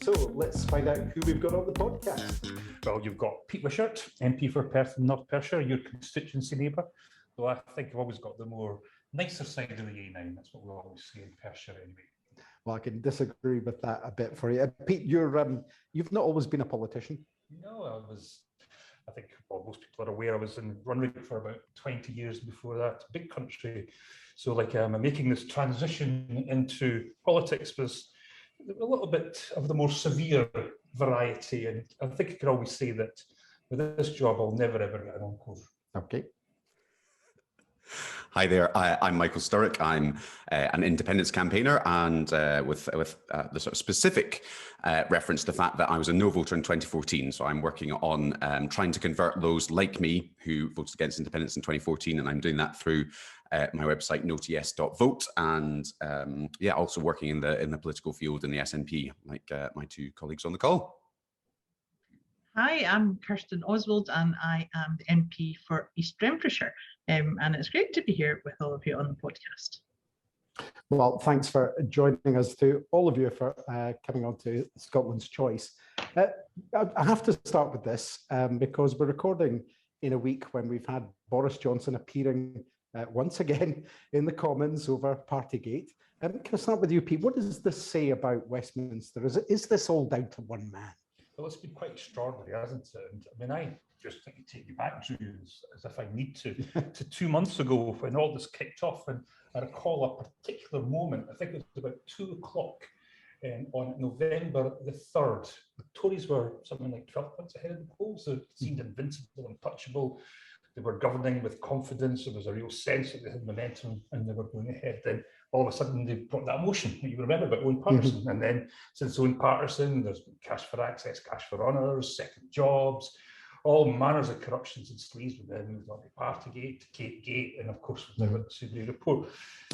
So let's find out who we've got on the podcast. Well, you've got Pete Wishart, MP for Perth and North Perthshire, your constituency neighbour. Though I think I've always got the more nicer side of the A9. That's what we always say in Perthshire anyway. Well, I can disagree with that a bit for you. Pete, you've not always been a politician. No, I think most people are aware I was in Runrig for about 20 years before that. Big country. So making this transition into politics was a little bit of the more severe variety. And I think I can always say that with this job, I'll never ever get an encore. Okay. Hi there, I'm Michael Sturrock. I'm an independence campaigner, and with the sort of specific reference to the fact that I was a no voter in 2014. So I'm working on trying to convert those like me who voted against independence in 2014, and I'm doing that through my website notes.yes.vote, and also working in the political field in the SNP, like my two colleagues on the call. Hi, I'm Kirten Oswald, and I am the MP for East Renfrewshire, and it's great to be here with all of you on the podcast. Well, thanks for joining us, to all of you, for coming on to Scotland's Choice. I have to start with this because we're recording in a week when we've had Boris Johnson appearing once again in the Commons over Partygate. Can I start with you, Pete? What does this say about Westminster? Is this all down to one man? Well, it's been quite extraordinary, hasn't it? And I mean, I just think to take you back, Drew, as if I need to 2 months ago when all this kicked off. And I recall a particular moment, I think it was about 2 o'clock on November the 3rd. The Tories were something like 12 points ahead of the polls. So it seemed invincible, untouchable. They were governing with confidence. There was a real sense that they had momentum and they were going ahead. Then all of a sudden they brought that motion that you remember about Owen Paterson. And then since Owen Paterson, there's been cash for access, cash for honours, second jobs, all manners of corruptions and sleaze with them. Moved on to Partygate, Kate Gate, and of course we've now got the Sudbury report.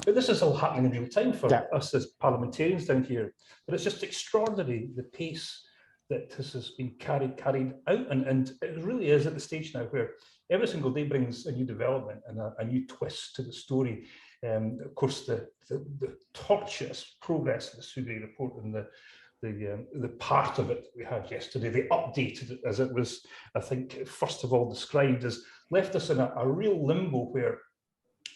But this is all happening in real time for us as parliamentarians down here. But it's just extraordinary, the pace that this has been carried out. And it really is at the stage now where every single day brings a new development and a new twist to the story. Of course, the tortuous progress of the Sudbury report and the part of it we had yesterday, they updated it as it was, I think, first of all described, has left us in a real limbo where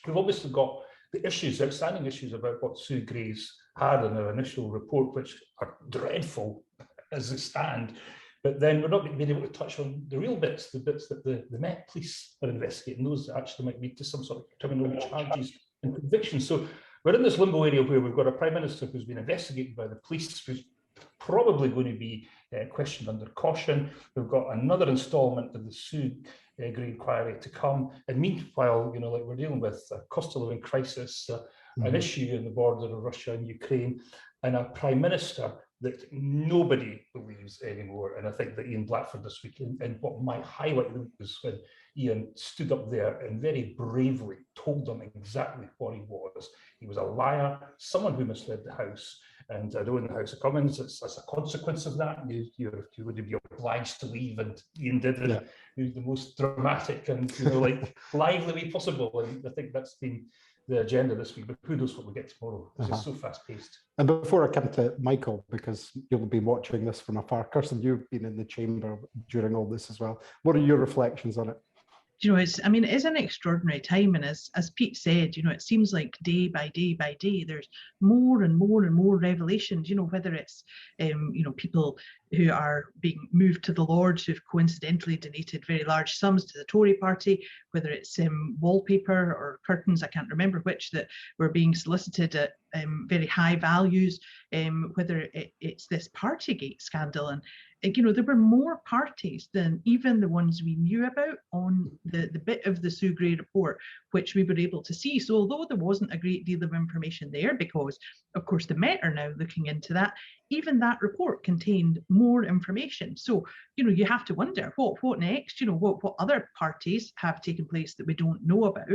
we've obviously got the issues, outstanding issues about what Sue Gray's had in her initial report, which are dreadful as they stand. But then we're not being able to touch on the real bits, the bits that the Met Police are investigating, those that actually might lead to some sort of criminal charges and convictions. So we're in this limbo area where we've got a Prime Minister who's been investigated by the police, who's probably going to be questioned under caution. We've got another instalment of the Sue Gray inquiry to come. And meanwhile, we're dealing with a cost of living crisis, an issue in the border of Russia and Ukraine, and a Prime Minister that nobody believes anymore. And I think that Ian Blackford this week, and what might highlight was when Ian stood up there and very bravely told them exactly what he was. He was a liar, someone who misled the House. And I know in the House of Commons, as a consequence of that, you would be obliged to leave, and Ian did it in the most dramatic and lively way possible. And I think that's been the agenda this week, but who knows what we get tomorrow. It's just so fast-paced. And before I come to Michael, because you'll be watching this from afar, Kirsten, you've been in the chamber during all this as well. What are your reflections on it? It is an extraordinary time, and as Pete said, it seems like day by day by day, there's more and more and more revelations. Whether it's people who are being moved to the Lords who've coincidentally donated very large sums to the Tory party, whether it's wallpaper or curtains, I can't remember which, that were being solicited at very high values, whether it's this Partygate scandal. And there were more parties than even the ones we knew about on the bit of the Sue Gray report, which we were able to see. So although there wasn't a great deal of information there, because of course the Met are now looking into that, even that report contained more information. So, you have to wonder what next, what other parties have taken place that we don't know about.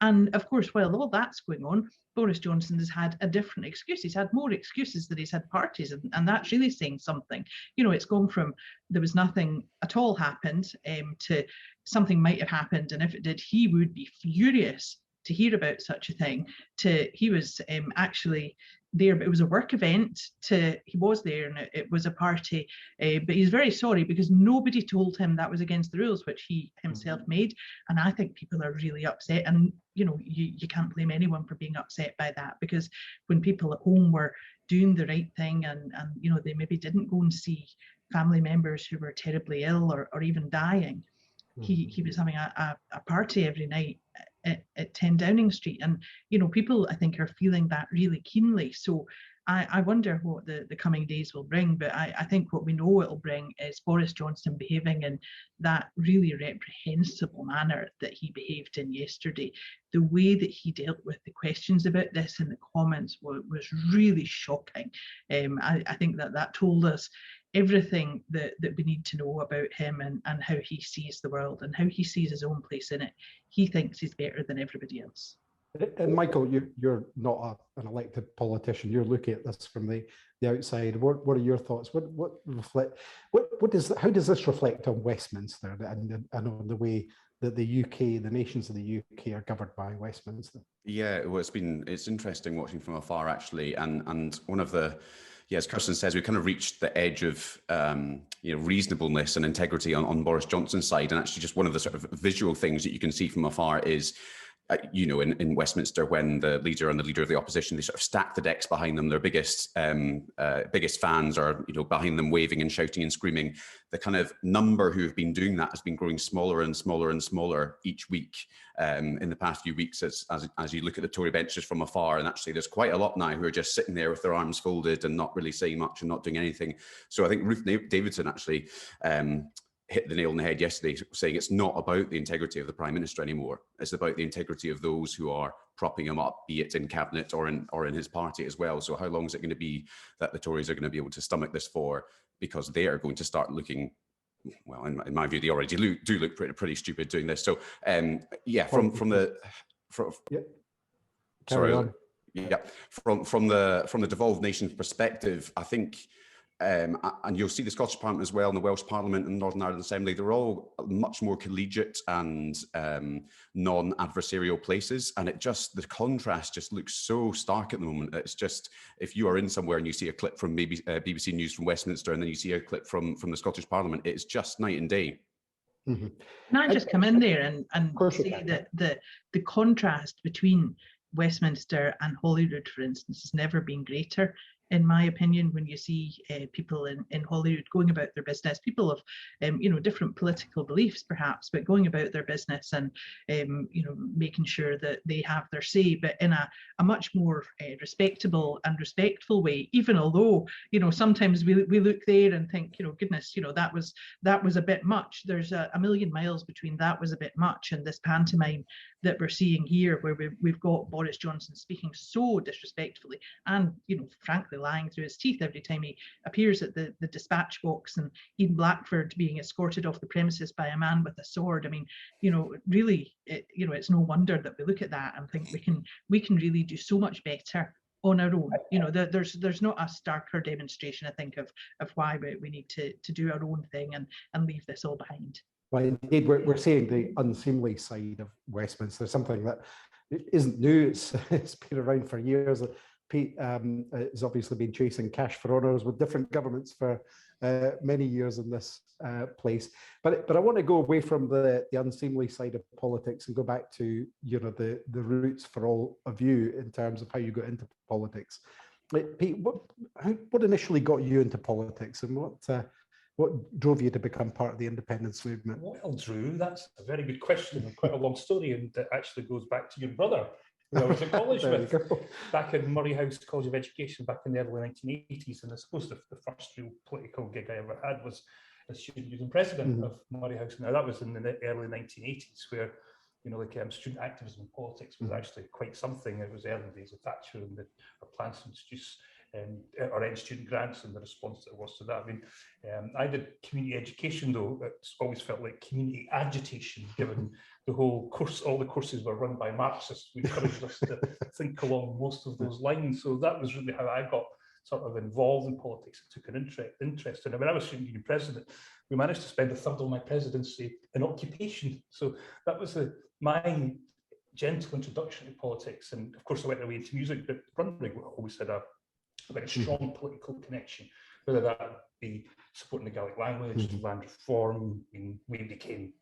And of course, while all that's going on, Boris Johnson has had a different excuse. He's had more excuses that he's had parties, and that's really saying something. It's gone from there was nothing at all happened to something might have happened, and if it did, he would be furious to hear about such a thing, to he was actually there, but it was a work event. He was there, and it was a party, but he's very sorry because nobody told him that was against the rules, which he himself made. And I think people are really upset, and you can't blame anyone for being upset by that, because when people at home were doing the right thing, and they maybe didn't go and see family members who were terribly ill or even dying, he was having a party every night at 10 Downing Street. And people, I think, are feeling that really keenly. So I wonder what the coming days will bring, but I think what we know it'll bring is Boris Johnson behaving in that really reprehensible manner that he behaved in yesterday. The way that he dealt with the questions about this in the comments was really shocking. I think that told us everything that we need to know about him and how he sees the world and how he sees his own place in it. He thinks he's better than everybody else. And Michael, you're not an elected politician. You're looking at this from the outside. What are your thoughts? How does this reflect on Westminster and on the way that the nations of the UK are governed by Westminster? Yeah, well, it's interesting watching from afar, actually, and one of the, as Kirsten says, we kind of reached the edge of reasonableness and integrity on Boris Johnson's side. And actually, just one of the sort of visual things that you can see from afar is, in Westminster, when the leader and the leader of the opposition, they sort of stack the decks behind them. Their biggest fans are, behind them, waving and shouting and screaming. The kind of number who have been doing that has been growing smaller and smaller and smaller each week in the past few weeks as you look at the Tory benches from afar. And actually, there's quite a lot now who are just sitting there with their arms folded and not really saying much and not doing anything. So I think Ruth Davidson actually hit the nail on the head yesterday, saying it's not about the integrity of the Prime Minister anymore. It's about the integrity of those who are propping him up, be it in cabinet or in his party as well. So how long is it going to be that the Tories are going to be able to stomach this for? Because they are going to start looking, well, in my view, they already do look pretty stupid doing this. So from the devolved nations perspective, I think. And you'll see the Scottish Parliament as well, and the Welsh Parliament and Northern Ireland Assembly, they're all much more collegiate and non-adversarial places. And the contrast just looks so stark at the moment. It's just, if you are in somewhere and you see a clip from maybe BBC News from Westminster, and then you see a clip from the Scottish Parliament, it's just night and day. Mm-hmm. Can I just come in there and say that the contrast between Westminster and Holyrood, for instance, has never been greater, in my opinion, when you see people in Holyrood going about their business, people of different political beliefs perhaps, but going about their business and making sure that they have their say, but in a much more respectable and respectful way. Even although sometimes we look there and think, goodness, that was a bit much. There's a million miles between that was a bit much and this pantomime that we're seeing here, where we've got Boris Johnson speaking so disrespectfully and frankly lying through his teeth every time he appears at the dispatch box, and Ian Blackford being escorted off the premises by a man with a sword. I mean, really, it's no wonder that we look at that and think we can really do so much better on our own. There's not a starker demonstration, I think, of why we need to do our own thing and leave this all behind. Well, indeed, we're seeing the unseemly side of Westminster, something that isn't new. It's been around for years. Pete has obviously been chasing cash for honours with different governments for many years in this place. But I want to go away from the unseemly side of politics and go back to the roots for all of you in terms of how you got into politics. Pete, what initially got you into politics, and what drove you to become part of the independence movement? Well, Drew, that's a very good question and quite a long story, and it actually goes back to your brother, who I was at college with, back in Murray House College of Education back in the early 1980s. And I suppose the first real political gig I ever had was as student union president of Murray House. Now, that was in the early 1980s, where student activism in politics was actually quite something. It was early days of Thatcher and her plans to introduce or end student grants, and the response that was to that. I mean, I did community education, though. It's always felt like community agitation, given the whole course, all the courses were run by Marxists who encouraged us to think along most of those lines. So that was really how I got sort of involved in politics. I took an interest in it. When I was student union president, we managed to spend a third of my presidency in occupation. So that was my gentle introduction to politics. And of course, I went away into music, but Runrig always had a very strong political connection, whether that be supporting the Gaelic language, the land reform. I mean, we became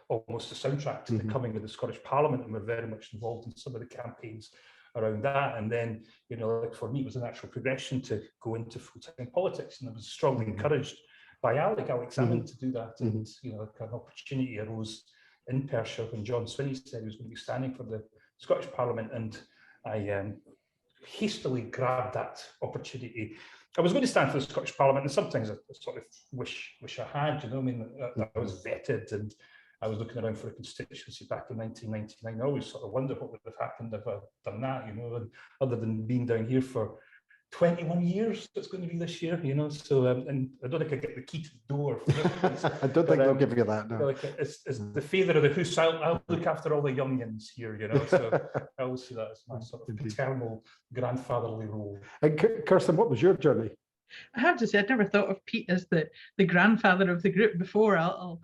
almost a soundtrack to the coming of the Scottish Parliament, and we're very much involved in some of the campaigns around that. And then, you know, like for me, it was a natural progression to go into full-time politics, and I was strongly encouraged by Alec Salmon to do that. And, you know, like an opportunity arose in Perthshire when John Swinney said he was going to be standing for the Scottish Parliament, and I hastily grabbed that opportunity. I was going to stand for the Scottish Parliament, and sometimes I sort of wish I had, you know, I mean, I was vetted, and I was looking around for a constituency back in 1999. I always sort of wonder what would have happened if I'd done that, you know, and other than being down here for 21 years, it's going to be this year, you know. So, and I don't think I get the key to the door. I don't think they'll give you that, no. Like, it's the father of the house. I'll look after all the youngins here, you know. So I always see that as my sort of paternal, grandfatherly role. And Kirsten, what was your journey? I have to say, I'd never thought of Pete as the grandfather of the group before. I'll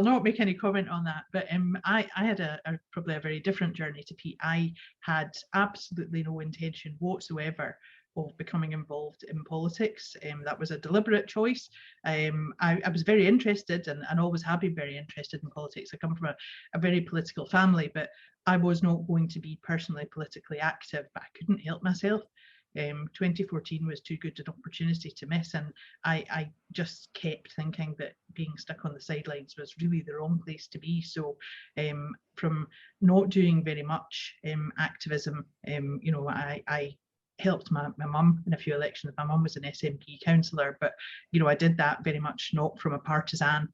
not make any comment on that. But I had probably a very different journey to Pete. I had absolutely no intention whatsoever of becoming involved in politics. That was a deliberate choice. I was very interested and always have been very interested in politics. I come from a very political family, but I was not going to be personally politically active, but I couldn't help myself. 2014 was too good an opportunity to miss, and I just kept thinking that being stuck on the sidelines was really the wrong place to be. So from not doing very much activism, you know, I helped my mum in a few elections. My mum was an SNP councillor, but you know, I did that very much not from a partisan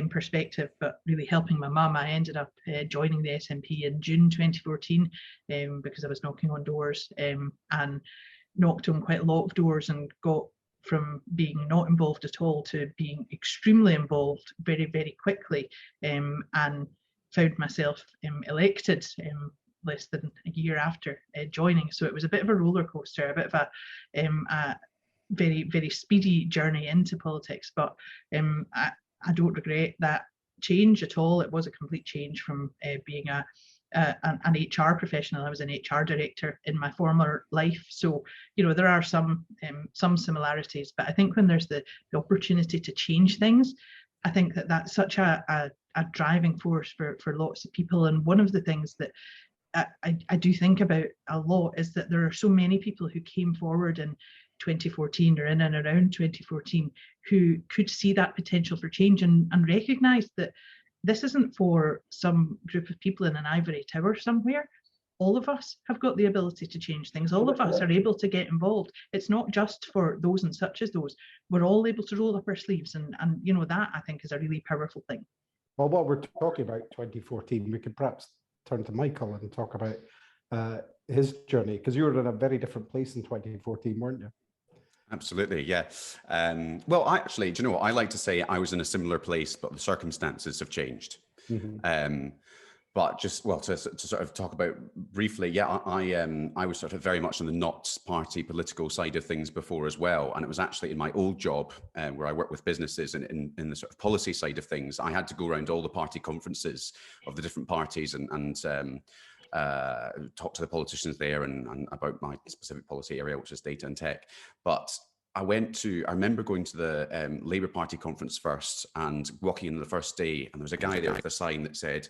perspective, but really helping my mum. I ended up joining the SNP in June 2014 because I was knocking on doors and knocked on quite a lot of doors and got from being not involved at all to being extremely involved very, very quickly, and found myself elected less than a year after joining. So it was a bit of a roller coaster, a bit of a very, very speedy journey into politics, but I don't regret that change at all. It was a complete change from being an HR professional. I was an HR director in my former life. So, you know, there are some similarities, but I think when there's the opportunity to change things, I think that that's such a driving force for lots of people. And one of the things that I do think about a lot is that there are so many people who came forward in 2014 or in and around 2014 who could see that potential for change and recognise that this isn't for some group of people in an ivory tower somewhere. All of us have got the ability to change things. All of us are able to get involved. It's not just for those and such as those. We're all able to roll up our sleeves, and you know, that I think is a really powerful thing. Well, while we're talking about 2014, we could perhaps turn to Michael and talk about his journey, because you were in a very different place in 2014, weren't you? Absolutely, yeah. Well, actually, do you know what? I like to say I was in a similar place, but the circumstances have changed. But just, well, to sort of talk about briefly, yeah, I was sort of very much on the not party political side of things before as well. And it was actually in my old job where I work with businesses and in the sort of policy side of things, I had to go around all the party conferences of the different parties and talk to the politicians there and about my specific policy area, which is data and tech. But I remember going to the Labour Party conference first and walking in the first day, and there was a guy there with a sign that said,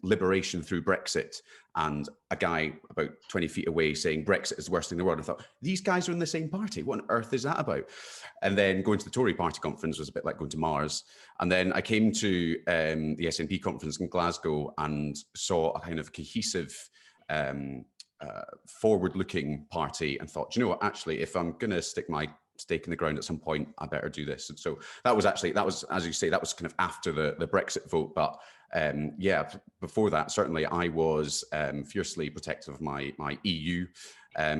liberation through Brexit, and a guy about 20 feet away saying Brexit is the worst thing in the world. I thought, these guys are in the same party. What on earth is that about? And then going to the Tory Party conference was a bit like going to Mars. And then I came to the SNP conference in Glasgow and saw a kind of cohesive, forward-looking party and thought, you know what, actually, if I'm going to stick my stake in the ground at some point, I better do this. And so that was, as you say, that was kind of after the Brexit vote. But yeah, before that, certainly I was fiercely protective of my EU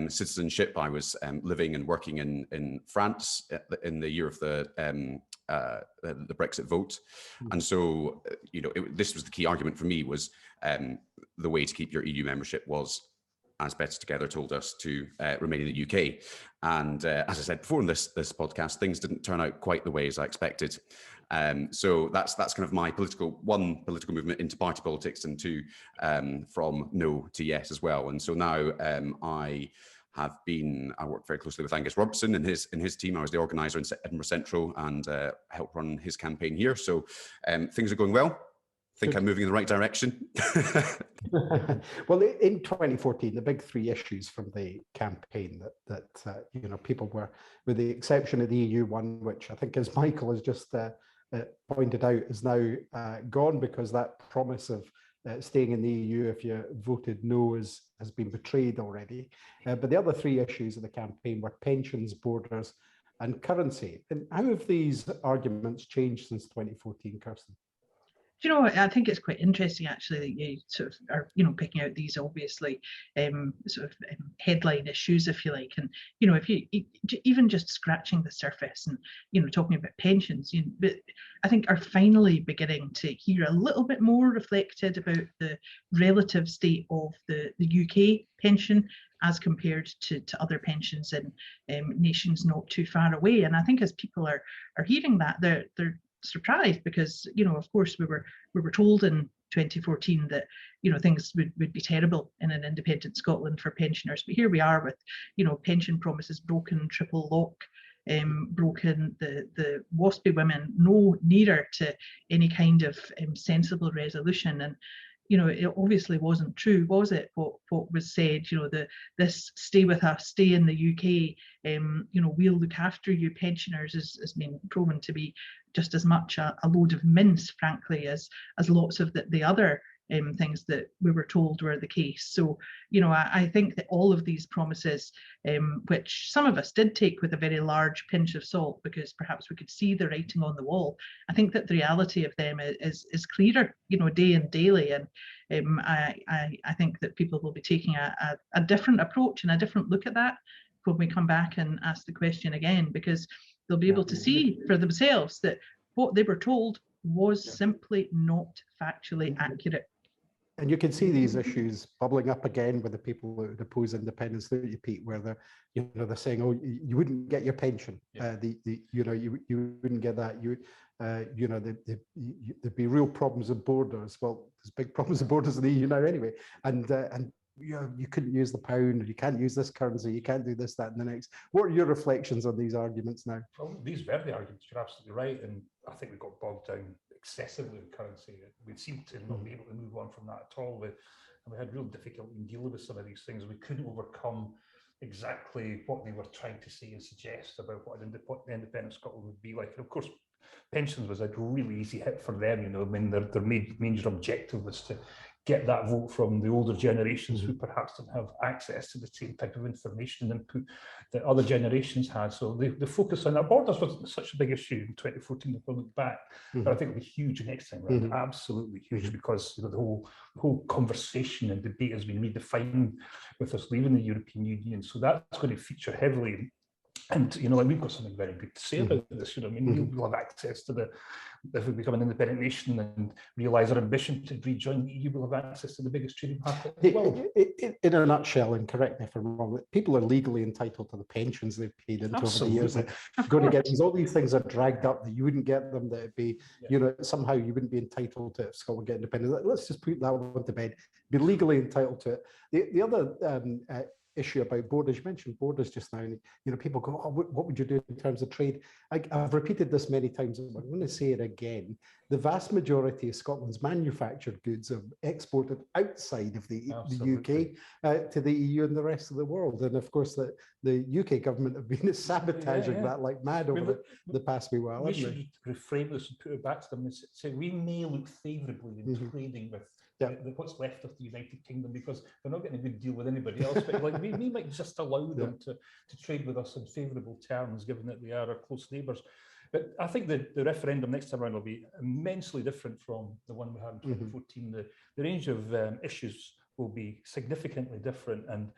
citizenship. I was living and working in France in the year of the Brexit vote. And so, you know, this was the key argument for me, was the way to keep your EU membership was, as Better Together told us, to remain in the UK. And as I said before in this podcast, things didn't turn out quite the way as I expected. So that's kind of my one political movement into party politics, and two from no to yes as well. And so now I work very closely with Angus Robertson and his team. I was the organizer in Edinburgh Central and helped run his campaign here. So things are going well. I think I'm moving in the right direction. Well, in 2014, the big three issues from the campaign that people were, with the exception of the EU one, which I think, as Michael has just pointed out, is now gone, because that promise of staying in the EU if you voted no has been betrayed already. But the other three issues of the campaign were pensions, borders, and currency. And how have these arguments changed since 2014, Kirsten? Do you know what? I think it's quite interesting, actually, that you sort of are, picking out these obviously headline issues, if you like. And, if you even just scratching the surface and, talking about pensions, but I think are finally beginning to hear a little bit more reflected about the relative state of the UK pension as compared to other pensions in nations not too far away. And I think as people are hearing that, they're surprised, because of course we were told in 2014 that things would be terrible in an independent Scotland for pensioners, but here we are with pension promises broken, triple lock broken, the WASPy women no nearer to any kind of sensible resolution. And it obviously wasn't true, was it? What was said, this stay with us, stay in the UK, we'll look after you pensioners has been proven to be just as much a load of mince, frankly, as lots of the other things that we were told were the case. So, I think that all of these promises, which some of us did take with a very large pinch of salt, because perhaps we could see the writing on the wall, I think that the reality of them is clearer, day and daily. And I think that people will be taking a different approach and a different look at that when we come back and ask the question again, because they'll be able to see for themselves that what they were told was simply not factually accurate. And you can see these issues bubbling up again with the people who oppose independence, don't you, Pete, where they're saying, oh, you wouldn't get your pension, you wouldn't get that, there'd be real problems with borders. Well, there's big problems with borders in the EU now anyway, and you couldn't use the pound, you can't use this currency, you can't do this, that, and the next. What are your reflections on these arguments now? Well, these were the arguments, you're absolutely right, and I think we got bogged down excessively in currency. We seemed to not be able to move on from that at all. And we had real difficulty in dealing with some of these things. We couldn't overcome exactly what they were trying to say and suggest about what independent Scotland would be like. And of course, pensions was a really easy hit for them. I mean, their major objective was to get that vote from the older generations who perhaps didn't have access to the same type of information and input that other generations had. So the focus on that borders wasn't such a big issue in 2014 if we look back, but I think it'll be huge next time round, absolutely huge, because the whole conversation and debate has been redefined with us leaving the European Union. So that's going to feature heavily. And we've got something very good to say about this. I mean, we'll have access to if we become an independent nation and realise our ambition to rejoin the EU, we'll have access to the biggest trading market in the world. In a nutshell, and correct me if I'm wrong, people are legally entitled to the pensions they've paid into over the years. Going to get these, all these things are dragged up that you wouldn't get them. That it'd be, somehow you wouldn't be entitled to it if Scotland get independence. Let's just put that one to bed. Be legally entitled to it. The other issue about borders, you mentioned borders just now, and people go, oh, what would you do in terms of trade? I've repeated this many times, and I'm going to say it again. The vast majority of Scotland's manufactured goods are exported outside of the UK to the EU and the rest of the world. And of course, the UK government have been sabotaging that like mad over the past wee while. We should reframe this and put it back to them and say we may look favourably in trading with what's left of the United Kingdom, because they're not getting a good deal with anybody else, but like we might just allow them to trade with us on favourable terms, given that they are our close neighbours. But I think the referendum next time around will be immensely different from the one we had in 2014. The range of issues will be significantly different, and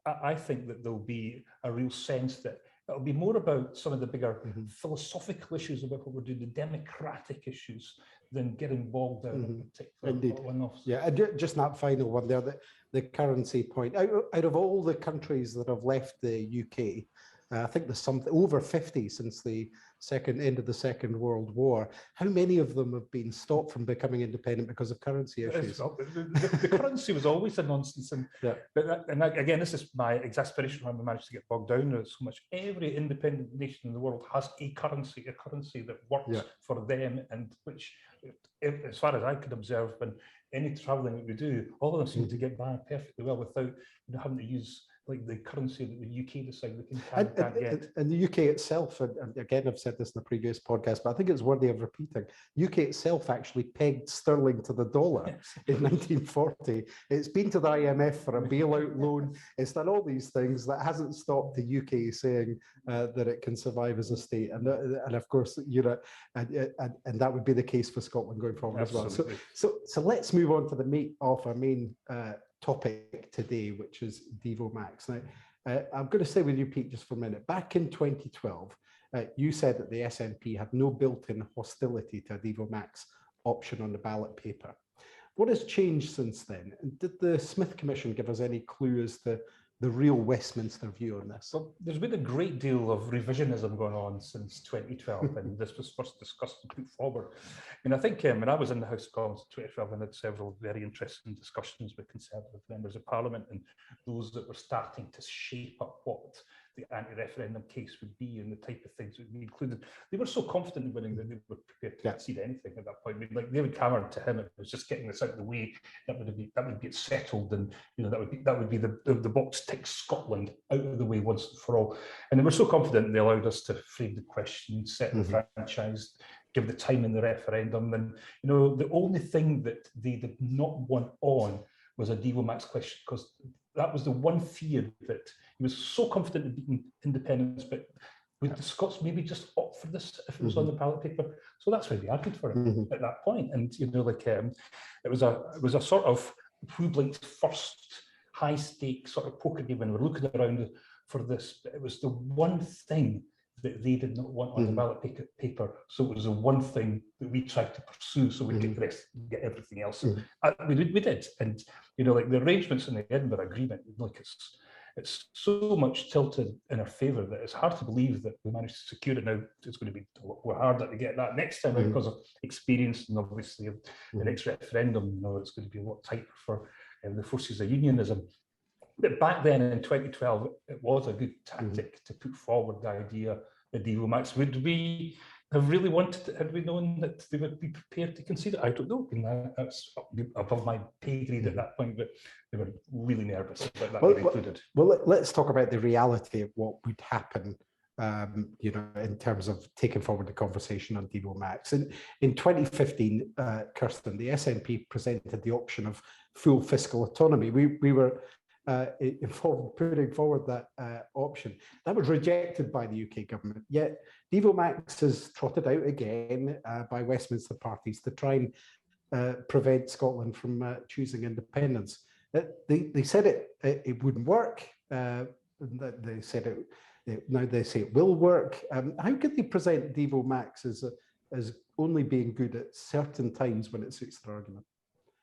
I think that there'll be a real sense that it'll be more about some of the bigger philosophical issues about what we're doing, the democratic issues, than getting bogged down in particular one-offs. Yeah, just that final one there, the currency point. Out of all the countries that have left the UK, I think there's something over 50 since the end of the Second World War. How many of them have been stopped from becoming independent because of currency issues? The currency was always a nonsense, and again, this is my exasperation when we managed to get bogged down in it so much. Every independent nation in the world has a currency that works for them, and which, as far as I could observe, when any travelling that we do, all of them seem to get by perfectly well without having to use like the currency that the UK decide we can't get. And the UK itself, and again, I've said this in a previous podcast, but I think it's worthy of repeating. UK itself actually pegged sterling to the dollar in 1940. It's been to the IMF for a bailout loan. It's done all these things that hasn't stopped the UK saying that it can survive as a state. And of course, and that would be the case for Scotland going forward as well. So let's move on to the meat of our main topic today, which is Divi Max. Now, I'm going to stay with you, Pete, just for a minute. Back in 2012, you said that the SNP had no built-in hostility to a Divi Max option on the ballot paper. What has changed since then? And did the Smith Commission give us any clue as to the real Westminster view on this? Well, there's been a great deal of revisionism going on since 2012, and this was first discussed and put forward. And I think when I was in the House of Commons in 2012, I had several very interesting discussions with Conservative members of Parliament and those that were starting to shape up what the anti-referendum case would be and the type of things that would be included. They were so confident in winning that they were prepared to concede anything at that point. I mean, like David Cameron, to him, it was just getting this out of the way. That would get settled, and that would be the box tick Scotland out of the way once and for all. And they were so confident they allowed us to frame the question, set the franchise, give the time in the referendum. And the only thing that they did not want on was a Divi Max question, because that was the one fear that he was so confident in beating independence, but would the Scots maybe just opt for this if it was on the ballot paper? So that's why we argued for it at that point. And it was a sort of who blink's first high stakes sort of poker game when we're looking around for this. But it was the one thing that they did not want on the ballot paper. So it was the one thing that we tried to pursue, so we get the rest, get everything else. We did, and like the arrangements in the Edinburgh Agreement, like it's so much tilted in our favour that it's hard to believe that we managed to secure it. Now it's going to be a lot harder to get that next time because of experience, and obviously the next referendum. It's going to be a lot tighter for the forces of unionism. But back then in 2012, it was a good tactic to put forward the idea of Divi Max. Would we have really wanted it? Had we known that they would be prepared to concede it? I don't know. And that's above my pay grade at that point, but they were really nervous about that being included. Well, let's talk about the reality of what would happen, in terms of taking forward the conversation on Divi Max. In 2015, Kirsten, the SNP presented the option of full fiscal autonomy. We were putting forward that option. That was rejected by the UK government, yet Divi Max is trotted out again by Westminster parties to try and prevent Scotland from choosing independence. They said it wouldn't work. They said now they say it will work. How could they present Divi Max as only being good at certain times when it suits their argument?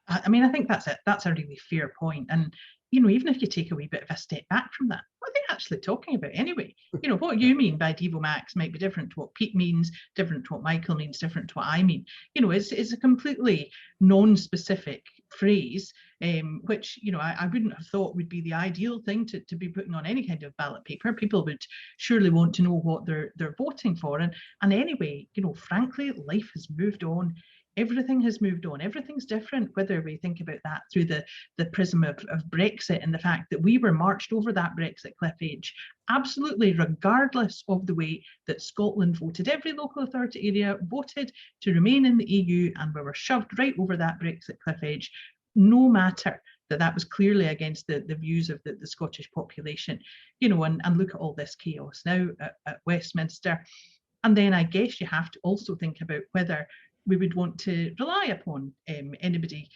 I mean, I think that's it. That's a really fair point. And, even if you take a wee bit of a step back from that, what are they actually talking about anyway? What you mean by Divi Max might be different to what Pete means, different to what Michael means, different to what I mean. It's a completely non-specific phrase, which, I wouldn't have thought would be the ideal thing to be putting on any kind of ballot paper. People would surely want to know what they're voting for. And anyway, frankly, life has moved on. Everything has moved on. Everything's different, whether we think about that through the prism of Brexit and the fact that we were marched over that Brexit cliff edge, absolutely regardless of the way that Scotland voted. Every local authority area voted to remain in the EU, and we were shoved right over that Brexit cliff edge, no matter that was clearly against the views of the Scottish population. And look at all this chaos now at Westminster. And then I guess you have to also think about whether we would want to rely upon anybody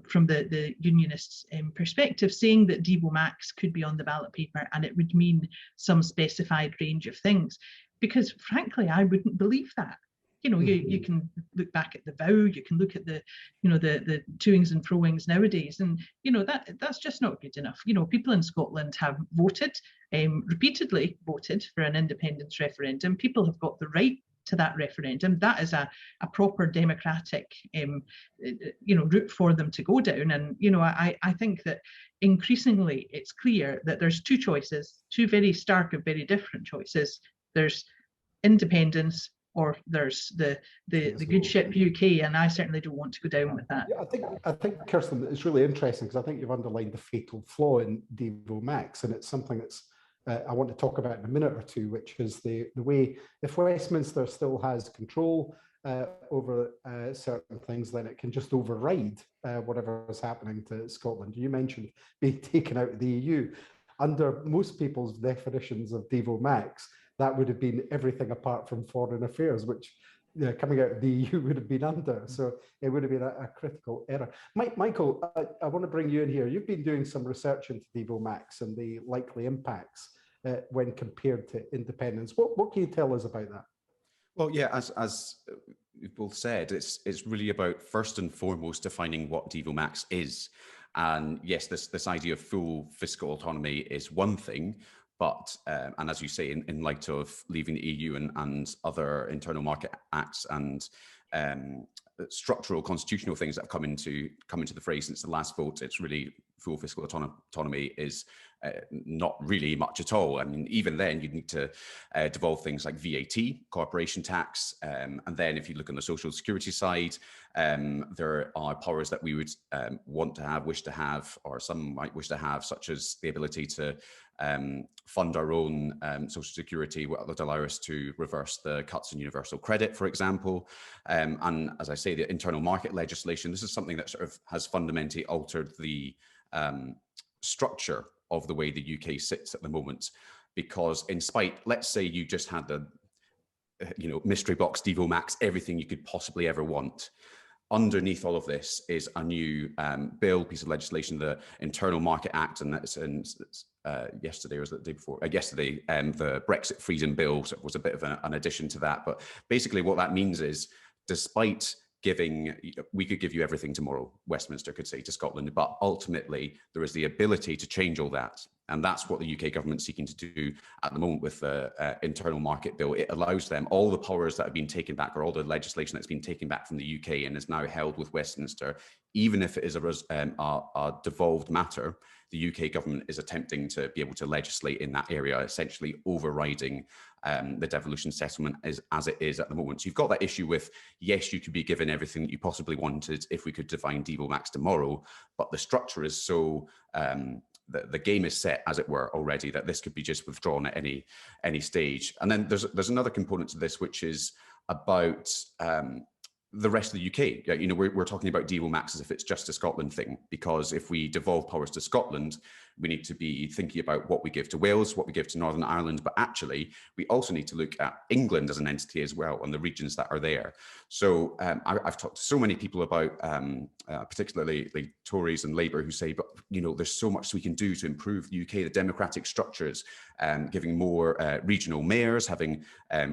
from the Unionists' perspective saying that Divi Max could be on the ballot paper and it would mean some specified range of things. Because frankly, I wouldn't believe that. You know, you can look back at the vow, you can look at the, you know, the toings and froings nowadays, and you know that's just not good enough. You know, people in Scotland have voted, repeatedly voted for an independence referendum. People have got the right to that referendum. That is a proper democratic, you know, route for them to go down. And you know, I think that increasingly it's clear that there's two choices, two very stark and very different choices. There's independence, or there's the good ship UK, and I certainly don't want to go down with that. Yeah, I think Kirsten, it's really interesting because I think you've underlined the fatal flaw in Divi Max, and it's something that's I want to talk about in a minute or two, which is the way, if Westminster still has control over certain things, then it can just override whatever is happening to Scotland. You mentioned being taken out of the EU. Under most people's definitions of Divi Max, that would have been everything apart from foreign affairs, which coming out of the EU would have been under. So it would have been a critical error. Michael, I want to bring you in here. You've been doing some research into Divi Max and the likely impacts when compared to independence. What can you tell us about that? Well, yeah, as you've both said, it's really about first and foremost defining what Divi Max is. And yes, this idea of full fiscal autonomy is one thing, but, and as you say, in light of leaving the EU and other internal market acts and structural constitutional things that have come into the phrase since the last vote, it's really full fiscal autonomy is not really much at all. I mean, even then you'd need to devolve things like VAT, corporation tax, and then if you look on the social security side, there are powers that we would want to have, wish to have, or some might wish to have, such as the ability to fund our own social security, what would allow us to reverse the cuts in universal credit, for example. And as I say, the internal market legislation, this is something that sort of has fundamentally altered the structure of the way the UK sits at the moment, because in spite, let's say you just had the, you know, mystery box, Divi Max, everything you could possibly ever want. Underneath all of this is a new piece of legislation, the Internal Market Act, and that's in yesterday, or was it the day before? Yesterday, the Brexit Freedom Bill was a bit of an addition to that. But basically what that means is, despite we could give you everything tomorrow, Westminster could say to Scotland, but ultimately there is the ability to change all that. And that's what the UK government's seeking to do at the moment with the internal market bill. It allows them all the powers that have been taken back, or all the legislation that's been taken back from the UK and is now held with Westminster, even if it is a devolved matter, the UK government is attempting to be able to legislate in that area, essentially overriding the devolution settlement as it is at the moment. So you've got that issue with, yes, you could be given everything that you possibly wanted if we could define Divi Max tomorrow, but the structure is so, the game is set, as it were, already, that this could be just withdrawn at any stage. And then there's another component to this, which is about the rest of the UK. You know, we're talking about Divi Max as if it's just a Scotland thing, because if we devolve powers to Scotland, we need to be thinking about what we give to Wales, what we give to Northern Ireland, but actually we also need to look at England as an entity as well, and the regions that are there. So I've talked to so many people about, particularly like Tories and Labour, who say, but you know, there's so much we can do to improve the UK, the democratic structures, giving more regional mayors, having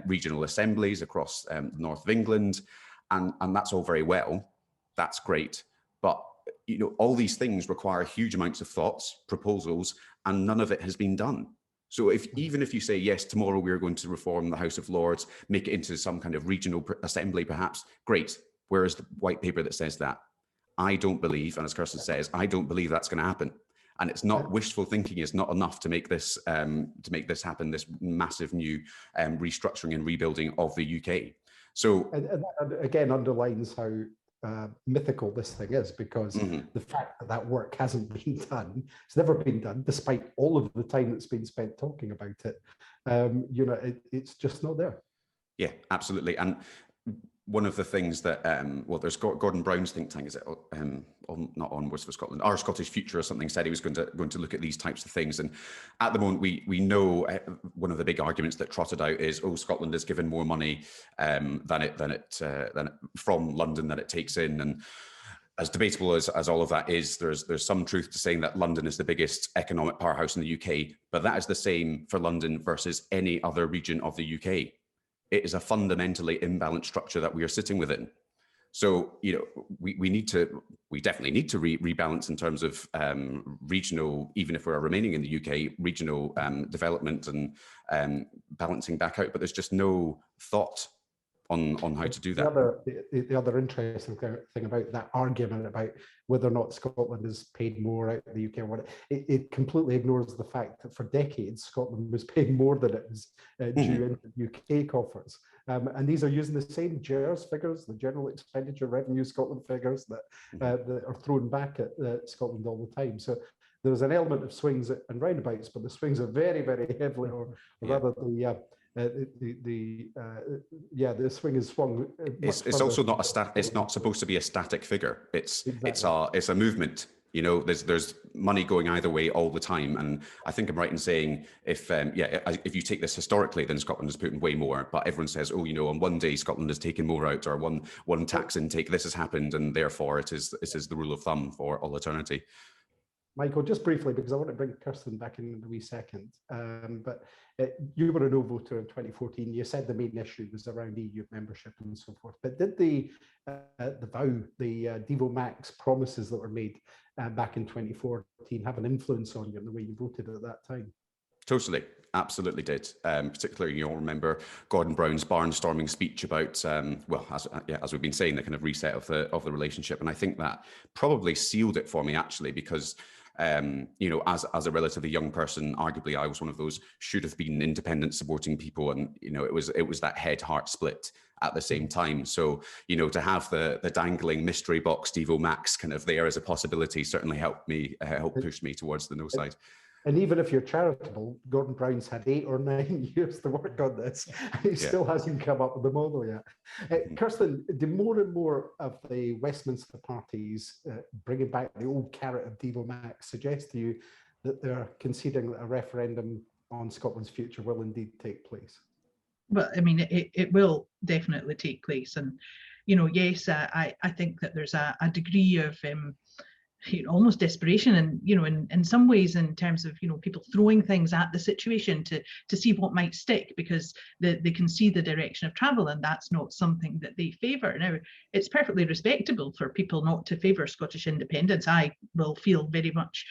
regional assemblies across the north of England. And that's all very well, that's great. But you know, all these things require huge amounts of thoughts, proposals, and none of it has been done. So even if you say, yes, tomorrow we're going to reform the House of Lords, make it into some kind of regional assembly perhaps, great. Where is the white paper that says that? I don't believe, and as Kirsten says, I don't believe that's going to happen. And it's not, wishful thinking is not enough to make this happen, this massive new restructuring and rebuilding of the UK. So and again underlines how mythical this thing is, because the fact that that work hasn't been done, it's never been done, despite all of the time that's been spent talking about it. You know, it's just not there. Yeah, absolutely. And one of the things that, well, there's Gordon Brown's think tank, is it not Onwards for Scotland, Our Scottish Future or something, said he was going to look at these types of things. And at the moment, we know one of the big arguments that trotted out is, oh, Scotland is given more money than it from London than it takes in. And as debatable as all of that is, there's some truth to saying that London is the biggest economic powerhouse in the UK, but that is the same for London versus any other region of the UK. it is a fundamentally imbalanced structure that we are sitting within. So, you know, we definitely need to rebalance in terms of regional, even if we're remaining in the UK, regional development and balancing back out. But there's just no thought on how to do that. The other interesting thing about that argument about whether or not Scotland is paid more out of the UK, or what, it completely ignores the fact that for decades Scotland was paying more than it was due into UK coffers. And these are using the same GERS figures, the General Expenditure Revenue Scotland figures that, that are thrown back at Scotland all the time. So there's an element of swings and roundabouts, but the swings are very, very heavily, or rather the swing is swung. It's also not it's not supposed to be a static figure. It's a movement. You know, there's money going either way all the time, and I think I'm right in saying if you take this historically, then Scotland has put in way more. But everyone says, oh, you know, on one day Scotland has taken more out, or one tax intake, this has happened, and therefore it is the rule of thumb for all eternity. Michael, just briefly, because I want to bring Kirsten back in a wee second, but you were a no voter in 2014. You said the main issue was around EU membership and so forth. But did the Divi Max promises that were made back in 2014 have an influence on you and the way you voted at that time? Totally, absolutely did. Particularly, you'll remember Gordon Brown's barnstorming speech about, as we've been saying, the kind of reset of the relationship, and I think that probably sealed it for me, actually, because you know, as a relatively young person, arguably I was one of those should have been independent supporting people, and you know, it was that head-heart split at the same time. So, you know, to have the dangling mystery box Divi Max kind of there as a possibility certainly helped push me towards the no side. And even if you're charitable, Gordon Brown's had 8 or 9 years to work on this, and he still hasn't come up with the model yet. Kirsten, do more and more of the Westminster parties bringing back the old carrot of Divi Max suggest to you that they're conceding that a referendum on Scotland's future will indeed take place? Well, I mean, it will definitely take place. And, you know, yes, I think that there's a degree of almost desperation, and you know, in some ways, in terms of, you know, people throwing things at the situation to see what might stick, because they can see the direction of travel, and that's not something that they favour. Now, it's perfectly respectable for people not to favour Scottish independence. I will feel very much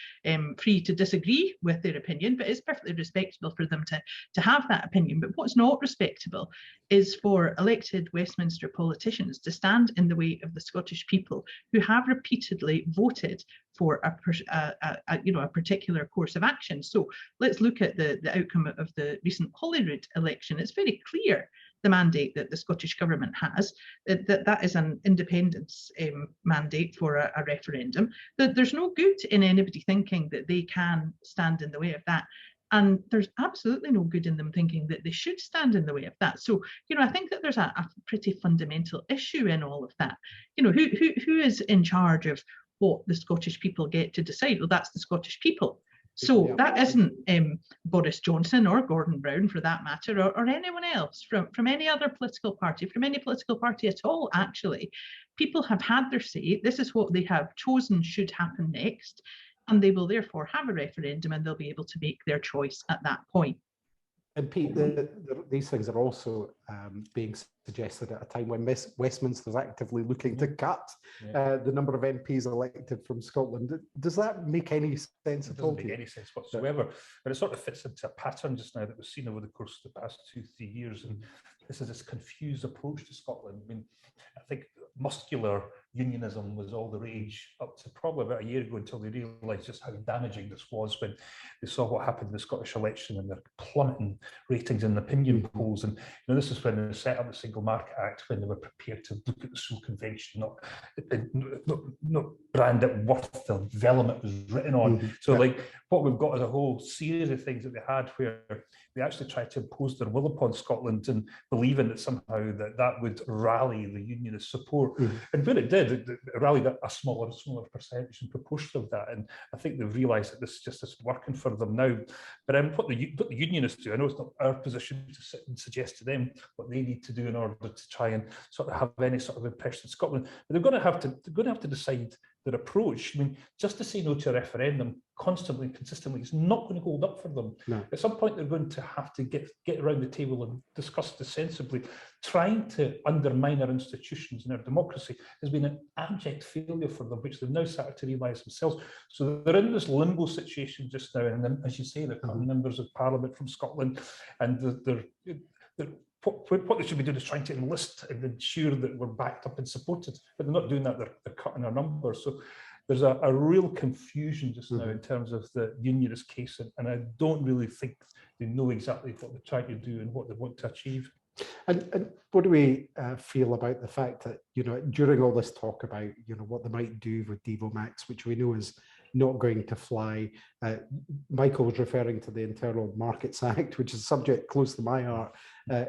free to disagree with their opinion, but it's perfectly respectable for them to have that opinion. But what's not respectable is for elected Westminster politicians to stand in the way of the Scottish people who have repeatedly voted for a particular course of action. So let's look at the outcome of the recent Holyrood election. It's very clear the mandate that the Scottish government has, that is an independence mandate for a referendum. That there's no good in anybody thinking that they can stand in the way of that. And there's absolutely no good in them thinking that they should stand in the way of that. So, you know, I think that there's a pretty fundamental issue in all of that. You know, who is in charge of what the Scottish people get to decide? Well, that's the Scottish people. So that isn't Boris Johnson or Gordon Brown, for that matter, or anyone else from any other political party, from any political party at all, actually. People have had their say. This is what they have chosen should happen next, and they will therefore have a referendum, and they'll be able to make their choice at that point. And Pete, these things are also being suggested at a time when Westminster is actively looking to cut the number of MPs elected from Scotland. Does that make any sense at all? It doesn't make any sense whatsoever, but it sort of fits into a pattern just now that we've seen over the course of the past 2-3 years. And this is this confused approach to Scotland. I mean, I think muscular unionism was all the rage up to probably about a year ago, until they realised just how damaging this was when they saw what happened in the Scottish election and their plummeting ratings in opinion polls. And you know, this is when they set up the Single Market Act, when they were prepared to look at the Sewell Convention, not brand it worth the vellum it was written on. So like what we've got is a whole series of things that they had where they actually tried to impose their will upon Scotland, and believing that somehow that would rally the unionist support. And when it did, it rallied a smaller percentage in proportion of that. And I think they've realised that this just isn't working for them now. But what the unionists do, I know it's not our position to sit and suggest to them what they need to do in order to try and sort of have any sort of impression in Scotland. But they're going to have to decide their approach. I mean, just to say no to a referendum constantly and consistently is not going to hold up for them. No. At some point, they're going to have to get around the table and discuss this sensibly. Trying to undermine our institutions and our democracy has been an abject failure for them, which they've now started to realise themselves. So they're in this limbo situation just now. And then, as you say, they've got members of Parliament from Scotland, and what they should be doing is trying to enlist and ensure that we're backed up and supported, but they're not doing that. They're cutting our numbers. So there's a real confusion just now in terms of the unionist case, and I don't really think they know exactly what they're trying to do and what they want to achieve. And what do we feel about the fact that, you know, during all this talk about, you know, what they might do with Divi Max, which we know is not going to fly. Michael was referring to the Internal Markets Act, which is a subject close to my heart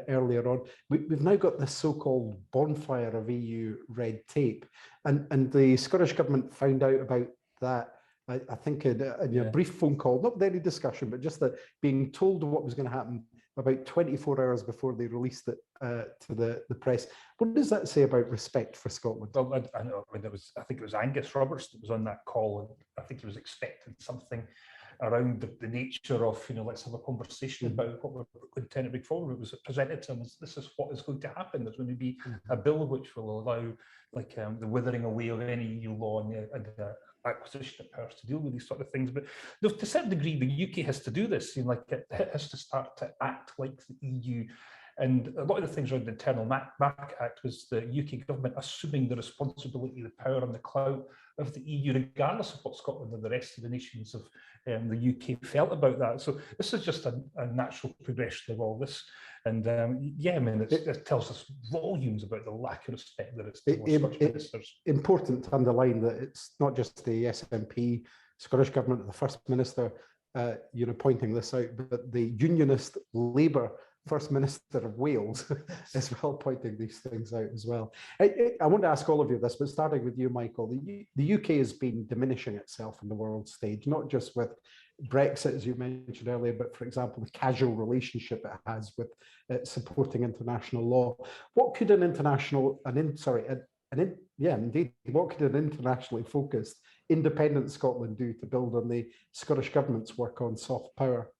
earlier on. We've now got this so-called bonfire of EU red tape. And the Scottish Government found out about that, I think, in a brief phone call, not any discussion, but just that being told what was going to happen about 24 hours before they released it to the press. What does that say about respect for Scotland? Well, I know. I mean, I think it was Angus Roberts that was on that call, and I think he was expecting something around the nature of, you know, let's have a conversation about what we're going to bring forward. It was presented to him as this is what is going to happen. There's going to be a bill which will allow, like, the withering away of any EU law and the acquisition of powers to deal with these sort of things. But to a certain degree, the UK has to do this. You know, like, it has to start to act like the EU. And a lot of the things around the Internal Market Act was the UK government assuming the responsibility, the power and the clout of the EU, regardless of what Scotland and the rest of the nations of the UK felt about that. So this is just a natural progression of all this. And yeah, I mean, it tells us volumes about the lack of respect that it's towards Scottish ministers. Important to underline that it's not just the SNP, Scottish Government, the First Minister, you know, pointing this out, but the Unionist Labour First Minister of Wales as well, pointing these things out as well. I want to ask all of you this, but starting with you, Michael, the UK has been diminishing itself on the world stage, not just with Brexit, as you mentioned earlier, but for example, the casual relationship it has with supporting international law. What could an what could an internationally focused independent Scotland do to build on the Scottish Government's work on soft power?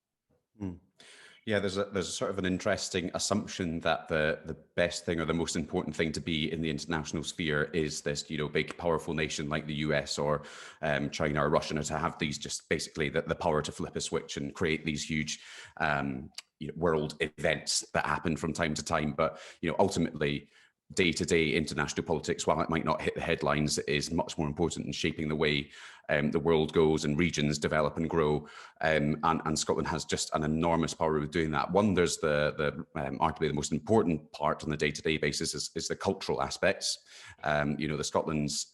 Yeah, there's a sort of an interesting assumption that the best thing or the most important thing to be in the international sphere is this, you know, big powerful nation like the US or China or Russia, to have these just basically the power to flip a switch and create these huge you know, world events that happen from time to time. But, you know, ultimately, day-to-day international politics, while it might not hit the headlines, is much more important in shaping the way the world goes and regions develop and grow. And Scotland has just an enormous power of doing that. One, there's arguably the most important part on the day-to-day basis is the cultural aspects. You know, the Scotland's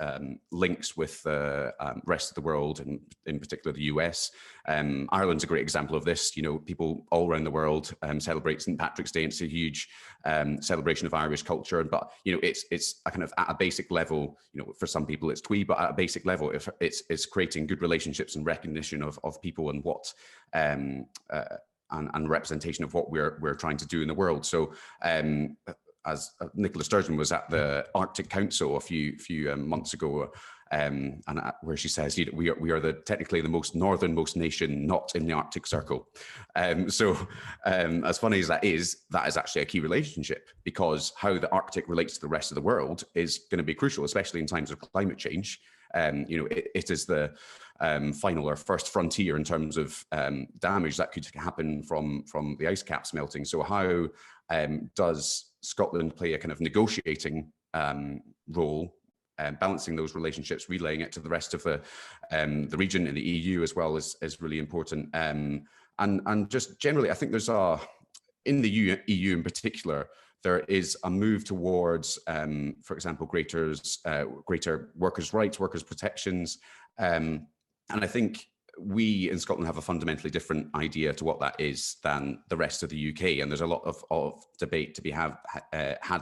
links with the rest of the world, and in particular the US. Ireland's a great example of this. You know, people all around the world celebrate St. Patrick's Day. It's a huge celebration of Irish culture. But, you know, it's a kind of at a basic level, you know, for some people it's twee, but at a basic level, it's creating good relationships and recognition of people and what and representation of what we're trying to do in the world. So as Nicola Sturgeon was at the Arctic Council a few months ago, and where she says, you know, we are technically the most northernmost nation not in the Arctic Circle. So as funny as that is actually a key relationship, because how the Arctic relates to the rest of the world is going to be crucial, especially in times of climate change. You know, it is the final or first frontier in terms of damage that could happen from the ice caps melting. So how does Scotland play a kind of negotiating role, balancing those relationships, relaying it to the rest of the region and the EU as well is really important. And just generally, I think there's in the EU in particular, there is a move towards, for example, greater workers' rights, workers' protections. And I think we in Scotland have a fundamentally different idea to what that is than the rest of the UK. And there's a lot of debate to be had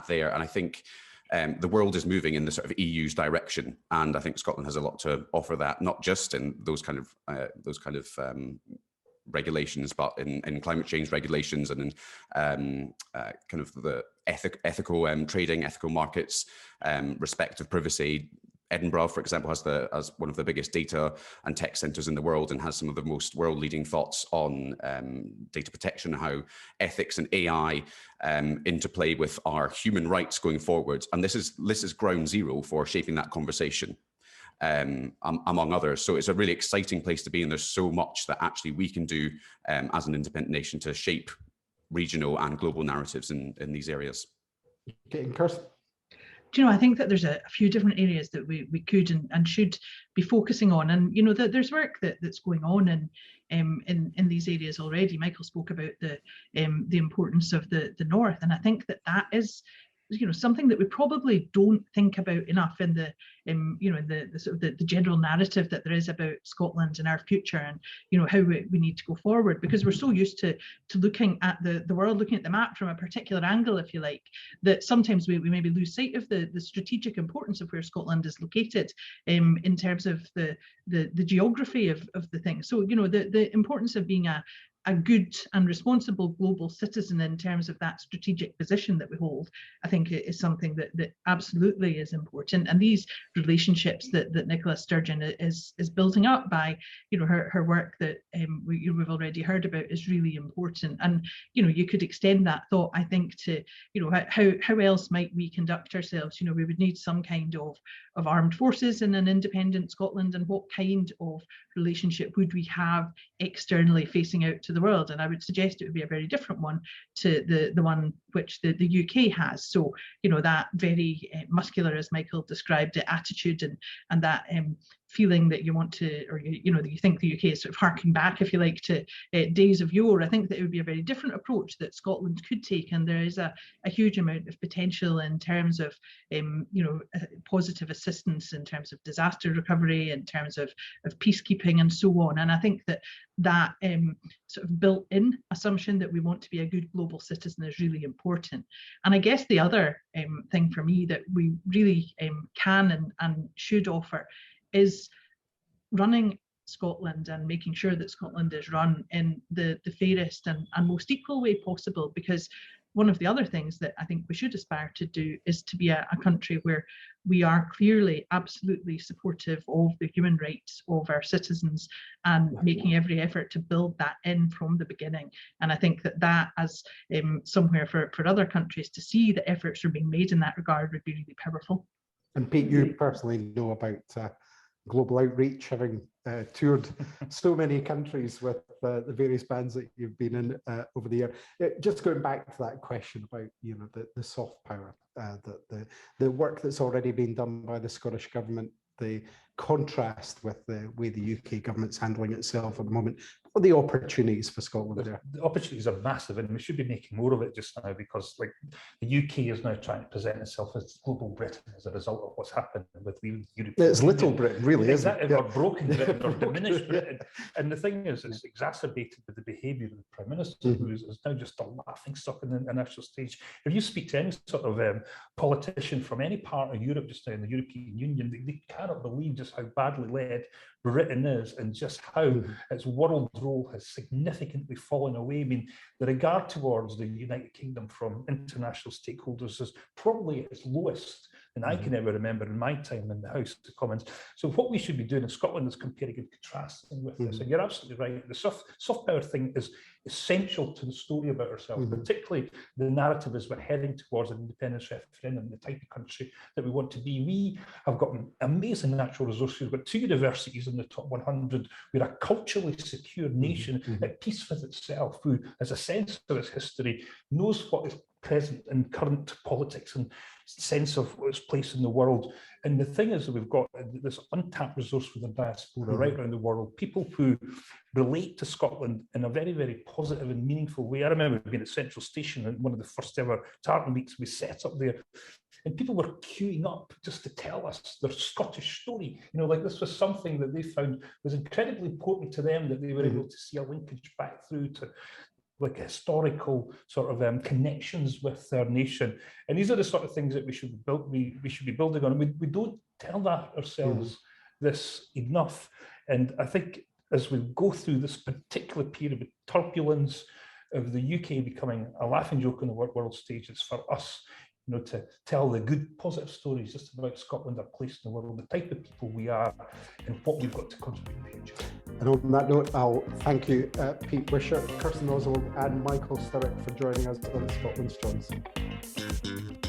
there. And I think the world is moving in the sort of EU's direction. And I think Scotland has a lot to offer that, not just in those kind of regulations, but in climate change regulations and in kind of the ethical trading, ethical markets, respect of privacy, Edinburgh, for example, has one of the biggest data and tech centres in the world, and has some of the most world-leading thoughts on data protection, how ethics and AI interplay with our human rights going forward. And this is ground zero for shaping that conversation, among others. So it's a really exciting place to be, and there's so much that actually we can do as an independent nation to shape regional and global narratives in these areas. Okay, Kirsten. Do you know, I think that there's a few different areas that we could and should be focusing on, and you know that there's work that's going on in these areas already. Michael spoke about the importance of the North, and I think that is, you know, something that we probably don't think about enough in the you know, the sort of the general narrative that there is about Scotland and our future, and you know how we need to go forward, because we're so used to looking at the world, looking at the map from a particular angle, if you like, that sometimes we maybe lose sight of the strategic importance of where Scotland is located in terms of the geography of the thing. So you know, the importance of being a good and responsible global citizen in terms of that strategic position that we hold, I think it is something that absolutely is important. And these relationships that Nicola Sturgeon is building up by, you know, her work that we've already heard about is really important. And you know, you could extend that thought, I think, to, you know, how else might we conduct ourselves. You know, we would need some kind of armed forces in an independent Scotland, and what kind of relationship would we have externally facing out to the world? And I would suggest it would be a very different one to the one which the UK has. So you know, that very muscular, as Michael described it, attitude and that feeling that you want to, or you know, that you think the UK is sort of harking back, if you like, to days of yore. I think that it would be a very different approach that Scotland could take, and there is a huge amount of potential in terms of you know, positive assistance in terms of disaster recovery, in terms of peacekeeping and so on. And I think that sort of built-in assumption that we want to be a good global citizen is really important. And I guess the other thing for me that we really can and should offer is running Scotland and making sure that Scotland is run in the fairest and most equal way possible, because one of the other things that I think we should aspire to do is to be a country where we are clearly absolutely supportive of the human rights of our citizens, and making every effort to build that in from the beginning. And I think that as somewhere for other countries to see that efforts are being made in that regard would be really powerful. And Pete, you personally know about global outreach, having toured so many countries with the various bands that you've been in over the year. Just going back to that question about, you know, the soft power, the work that's already been done by the Scottish government, the contrast with the way the UK government's handling itself at the moment. What are the opportunities for Scotland there? The opportunities are massive, and we should be making more of it just now, because like the UK is now trying to present itself as global Britain as a result of what's happened with the European It's Union. Little Britain, really, exactly, isn't it? Or broken Britain, or diminished Britain. And the thing is, it's exacerbated with the behaviour of the Prime Minister, who is now just a laughing stock in the international stage. If you speak to any sort of politician from any part of Europe just now in the European Union, they cannot believe just how badly led Britain is, and just how its world role has significantly fallen away. I mean, the regard towards the United Kingdom from international stakeholders is probably its lowest than I can ever remember in my time in the House of Commons. So what we should be doing in Scotland is comparing and contrasting with this. And you're absolutely right. The soft power thing is essential to the story about ourselves, particularly the narrative as we're heading towards an independence referendum, the type of country that we want to be. We have got amazing natural resources. We've got 2 universities in the top 100. We're a culturally secure nation at peace with itself, who has a sense of its history, knows what is present in current politics, and sense of its place in the world. And the thing is that we've got this untapped resource with the diaspora right around the world, people who relate to Scotland in a very, very positive and meaningful way. I remember being at Central Station in one of the first ever Tartan weeks we set up there, and people were queuing up just to tell us their Scottish story. You know, like this was something that they found was incredibly important to them, that they were able to see a linkage back through to like historical sort of connections with their nation. And these are the sort of things that we should be building on. We don't tell that ourselves this enough. And I think as we go through this particular period of turbulence of the UK becoming a laughing joke on the world stage, it's for us to tell the good, positive stories just about Scotland, our place in the world, the type of people we are, and what we've got to contribute in the future. And on that note, I'll thank you, Pete Wishart, Kirten Oswald, and Michael Sturrock for joining us on Scotland's Choice.